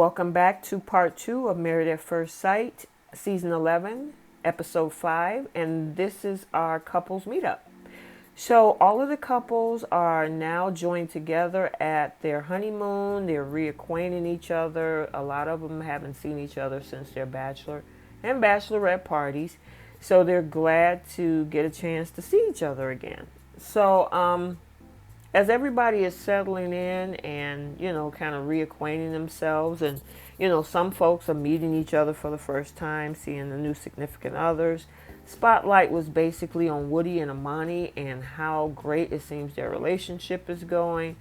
Welcome back to part 2 of Married at First Sight, season 11, episode 5, and this is our couples meetup. So all of the couples are now joined together at their honeymoon. They're reacquainting each other. A lot of them haven't seen each other since their bachelor and bachelorette parties, so they're glad to get a chance to see each other again. So as everybody is settling in and, kind of reacquainting themselves, and, some folks are meeting each other for the first time, seeing the new significant others. Spotlight was basically on Woody and Amani and how great it seems their relationship is going.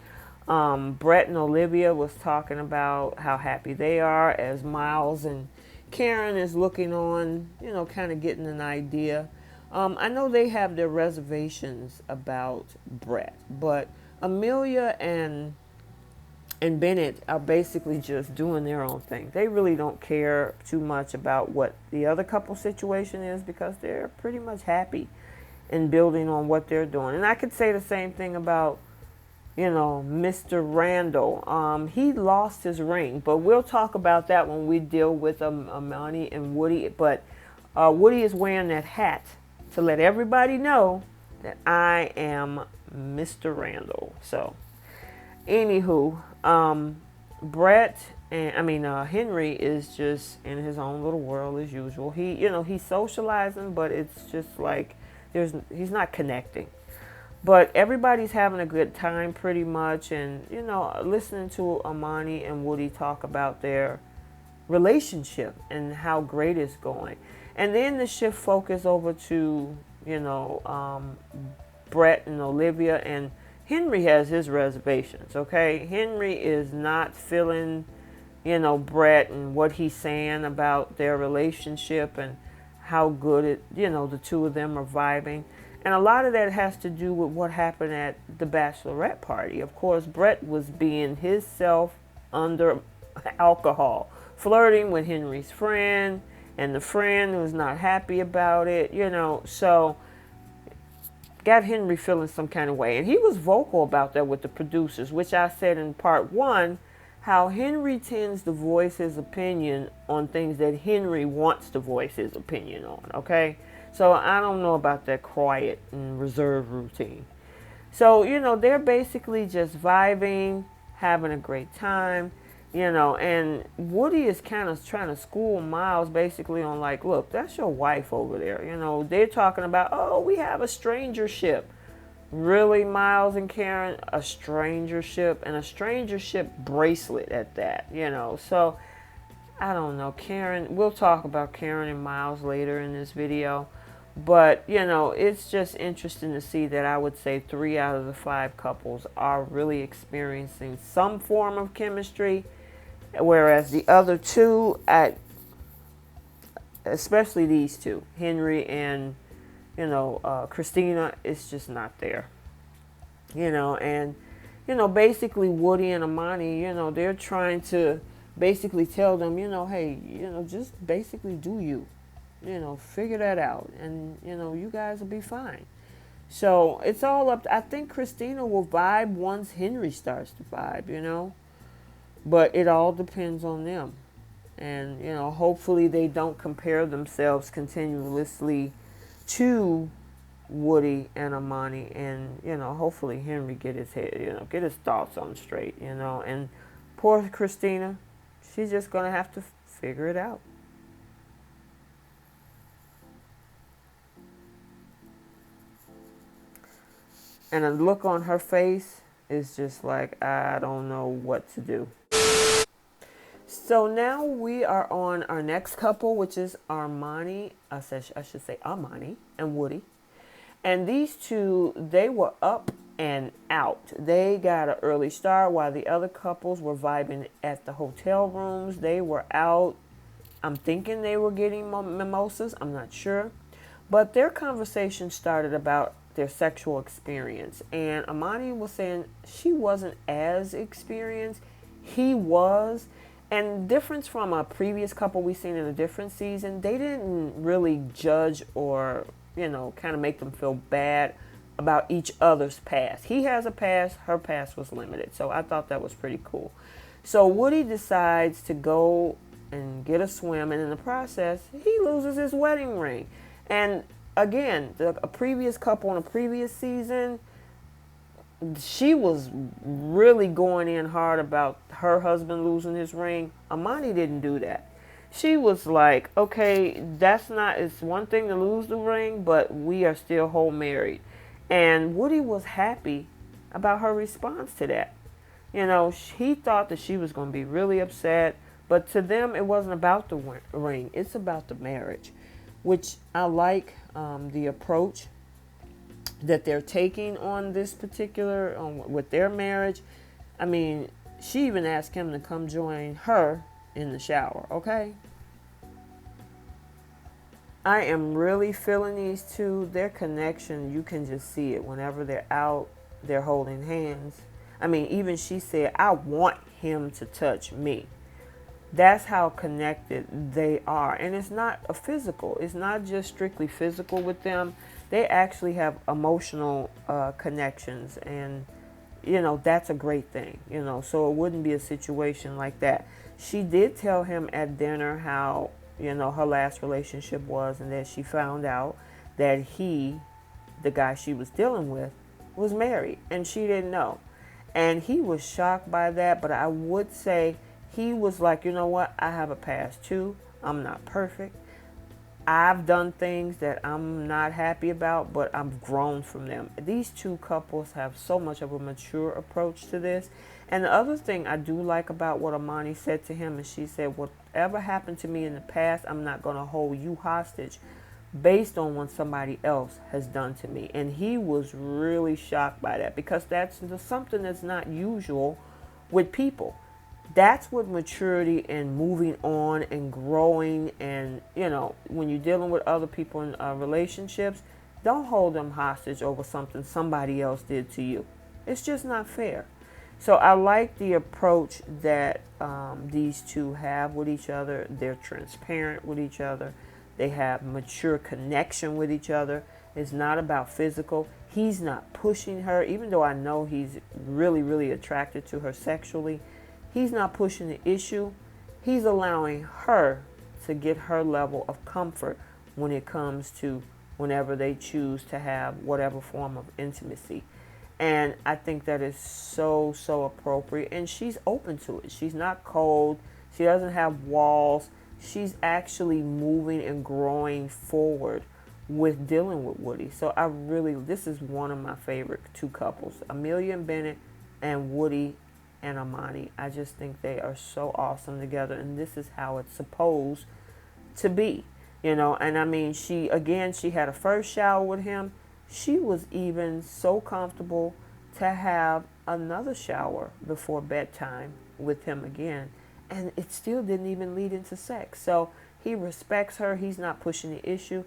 Brett and Olivia was talking about how happy they are as Miles and Karen is looking on, kind of getting an idea. I know they have their reservations about Brett, but Amelia and Bennett are basically just doing their own thing. They really don't care too much about what the other couple situation is because they're pretty much happy in building on what they're doing. And I could say the same thing about, Mr. Randall. He lost his ring, but we'll talk about that when we deal with Amani and Woody. But Woody is wearing that hat to let everybody know that I am Mr. Randall. So, anywho, Henry is just in his own little world as usual. He's socializing, but it's just like he's not connecting. But everybody's having a good time pretty much, and listening to Amani and Woody talk about their relationship and how great it's going. And then the shift focus over to, Brett and Olivia, and Henry has his reservations, okay? Henry is not feeling, Brett and what he's saying about their relationship and how good the two of them are vibing. And a lot of that has to do with what happened at the bachelorette party. Of course, Brett was being himself under alcohol, flirting with Henry's friend, and the friend was not happy about it, so got Henry feeling some kind of way. And he was vocal about that with the producers, which I said in part 1, how Henry tends to voice his opinion on things that Henry wants to voice his opinion on, okay? So I don't know about that quiet and reserved routine. So, they're basically just vibing, having a great time. And Woody is kind of trying to school Miles basically on like, look, that's your wife over there. They're talking about, oh, we have a strangership. Really, Miles and Karen, a strangership, and a strangership bracelet at that, So, I don't know, Karen, we'll talk about Karen and Miles later in this video. But, it's just interesting to see that I would say 3 out of the 5 couples are really experiencing some form of chemistry. Whereas the other 2, especially these 2, Henry and, Christina, it's just not there. And, basically Woody and Amani, they're trying to basically tell them, hey, just basically do you. Figure that out. And, you guys will be fine. So it's all up. I think Christina will vibe once Henry starts to vibe, But it all depends on them. And, hopefully they don't compare themselves continuously to Woody and Amani. And, hopefully Henry get his head, get his thoughts on straight, And poor Christina, she's just going to have to figure it out. And a look on her face is just like, I don't know what to do. So now we are on our next couple, which is Amani and Woody. And these 2, they were up and out. They got an early start while the other couples were vibing at the hotel rooms. They were out. I'm thinking they were getting mimosas. I'm not sure. But their conversation started about their sexual experience. And Amani was saying she wasn't as experienced. He was. And difference from a previous couple we seen in a different season, they didn't really judge or, kind of make them feel bad about each other's past. He has a past. Her past was limited. So I thought that was pretty cool. So Woody decides to go and get a swim, and in the process, he loses his wedding ring. And again, a previous couple in a previous season, she was really going in hard about her husband losing his ring. Amani didn't do that. She was like, okay, that's not, it's one thing to lose the ring, but we are still whole married. And Woody was happy about her response to that. You know, he thought that she was going to be really upset, but to them, it wasn't about the ring. It's about the marriage, which I like the approach that they're taking on this particular, with their marriage. I mean, she even asked him to come join her in the shower, okay? I am really feeling these two. Their connection, you can just see it. Whenever they're out, they're holding hands. I mean, even she said, I want him to touch me. That's how connected they are. And it's not a physical. It's not just strictly physical with them. They actually have emotional connections. And, you know, that's a great thing, you know. So it wouldn't be a situation like that. She did tell him at dinner how, you know, her last relationship was, and that she found out that he, the guy she was dealing with, was married. And she didn't know. And he was shocked by that. But I would say he was like, you know what? I have a past too. I'm not perfect. I've done things that I'm not happy about, but I've grown from them. These two couples have so much of a mature approach to this. And the other thing I do like about what Amani said to him is she said, whatever happened to me in the past, I'm not going to hold you hostage based on what somebody else has done to me. And he was really shocked by that, because that's something that's not usual with people. That's what maturity and moving on and growing, and, you know, when you're dealing with other people in relationships, don't hold them hostage over something somebody else did to you. It's just not fair. So I like the approach that these two have with each other. They're transparent with each other. They have mature connection with each other. It's not about physical. He's not pushing her, even though I know he's really, really attracted to her sexually. He's not pushing the issue. He's allowing her to get her level of comfort when it comes to whenever they choose to have whatever form of intimacy. And I think that is so, so appropriate. And she's open to it. She's not cold. She doesn't have walls. She's actually moving and growing forward with dealing with Woody. So this is one of my favorite two couples, Amelia and Bennett, and Woody and Amani. I just think they are so awesome together, and this is how it's supposed to be, you know. And I mean, she had a first shower with him. She was even so comfortable to have another shower before bedtime with him again, and it still didn't even lead into sex. So he respects her. He's not pushing the issue.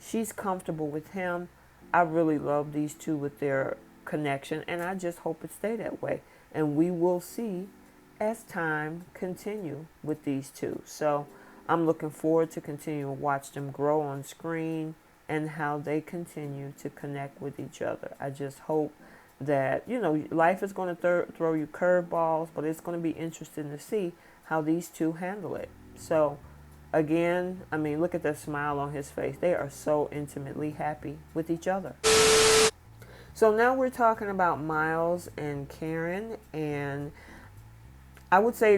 She's comfortable with him. I really love these two with their connection, and I just hope it stay that way. And we will see as time continue with these two. So I'm looking forward to continue to watch them grow on screen and how they continue to connect with each other. I just hope that, you know, life is going to throw you curveballs, but it's going to be interesting to see how these two handle it. So again, I mean, look at that smile on his face. They are so intimately happy with each other. So now we're talking about Miles and Karen, and I would say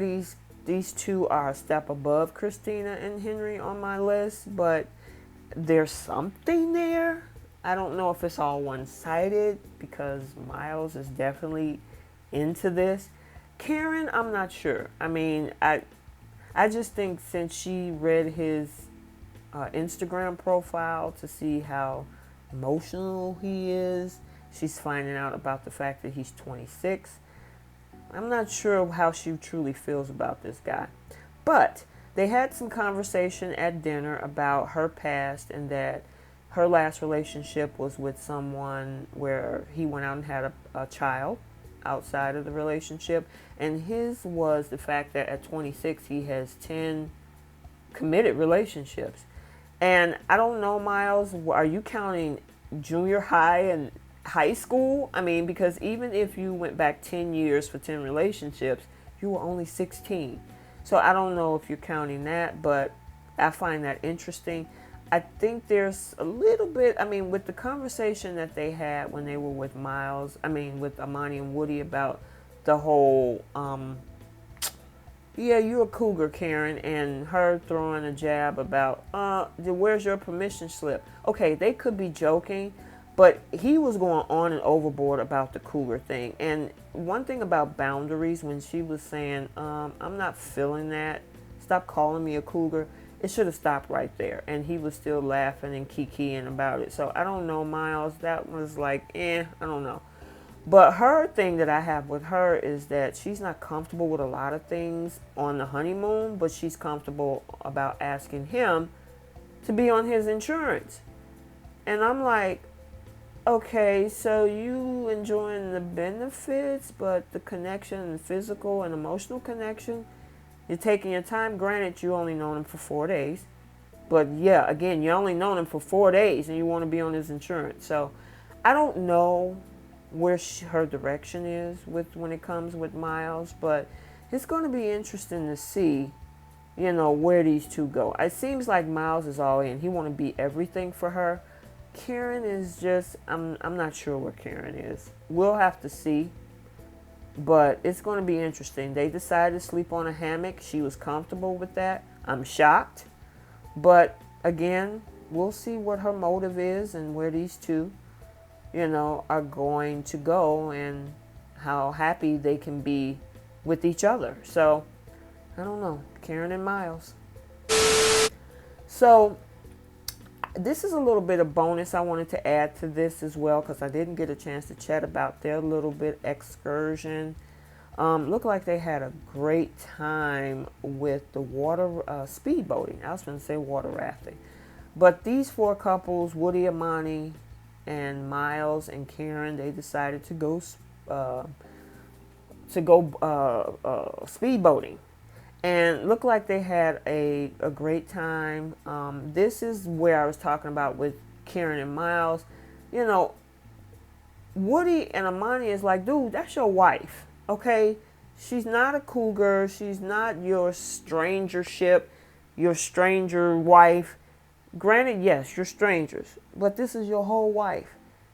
these two are a step above Christina and Henry on my list, but there's something there. I don't know if it's all one-sided, because Miles is definitely into this. Karen, I'm not sure. I mean, I just think since she read his Instagram profile to see how emotional he is, she's finding out about the fact that he's 26. I'm not sure how she truly feels about this guy. But they had some conversation at dinner about her past, and that her last relationship was with someone where he went out and had a child outside of the relationship. And his was the fact that at 26 he has 10 committed relationships. And I don't know, Miles, are you counting junior high and high school? I mean, because even if you went back 10 years for 10 relationships, you were only 16. So I don't know if you're counting that, but I find that interesting. I think there's a little bit, I mean, with the conversation that they had when they were with with Amani and Woody about the whole, yeah, you're a cougar, Karen, and her throwing a jab about, where's your permission slip? Okay, they could be joking, but he was going on and overboard about the cougar thing. And one thing about boundaries, when she was saying, I'm not feeling that, stop calling me a cougar, it should have stopped right there. And he was still laughing and kikiing about it. So I don't know, Miles, that was like, I don't know. But her thing that I have with her is that she's not comfortable with a lot of things on the honeymoon, but she's comfortable about asking him to be on his insurance. And I'm like, okay, so you enjoying the benefits, but the connection and physical and emotional connection, you're taking your time. Granted, you only known him for 4 days. But yeah, again, you only known him for 4 days and you want to be on his insurance. So I don't know where her direction is when it comes with Miles, but it's going to be interesting to see, where these two go. It seems like Miles is all in. He want to be everything for her. Karen is just, I'm not sure where Karen is. We'll have to see. But it's going to be interesting. They decided to sleep on a hammock. She was comfortable with that. I'm shocked. But again, we'll see what her motive is and where these two, are going to go and how happy they can be with each other. So, I don't know. Karen and Miles. So, this is a little bit of bonus I wanted to add to this as well, because I didn't get a chance to chat about their little bit excursion. Looked like they had a great time with the water speedboating. I was going to say water rafting. But these 4 couples, Woody, Amani, and Miles and Karen, they decided to go speedboating. And looked like they had a great time. This is where I was talking about with Karen and Miles. Woody and Amani is like, dude, that's your wife, okay? She's not a cougar. She's not your strangership, your stranger wife. Granted, yes, you're strangers, but this is your whole wife.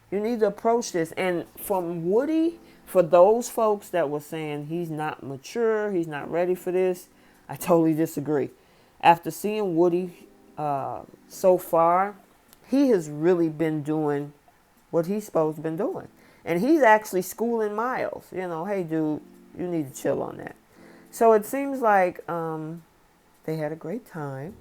You need to approach this. And from Woody, for those folks that were saying he's not mature, he's not ready for this, I totally disagree. After seeing Woody so far, he has really been doing what he's supposed to been doing. And he's actually schooling Miles. Hey, dude, you need to chill on that. So it seems like they had a great time.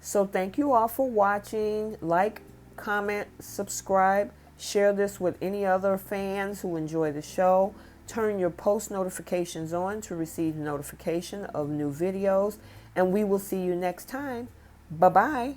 So thank you all for watching. Like, comment, subscribe. Share this with any other fans who enjoy the show. Turn your post notifications on to receive notification of new videos. And we will see you next time. Bye-bye.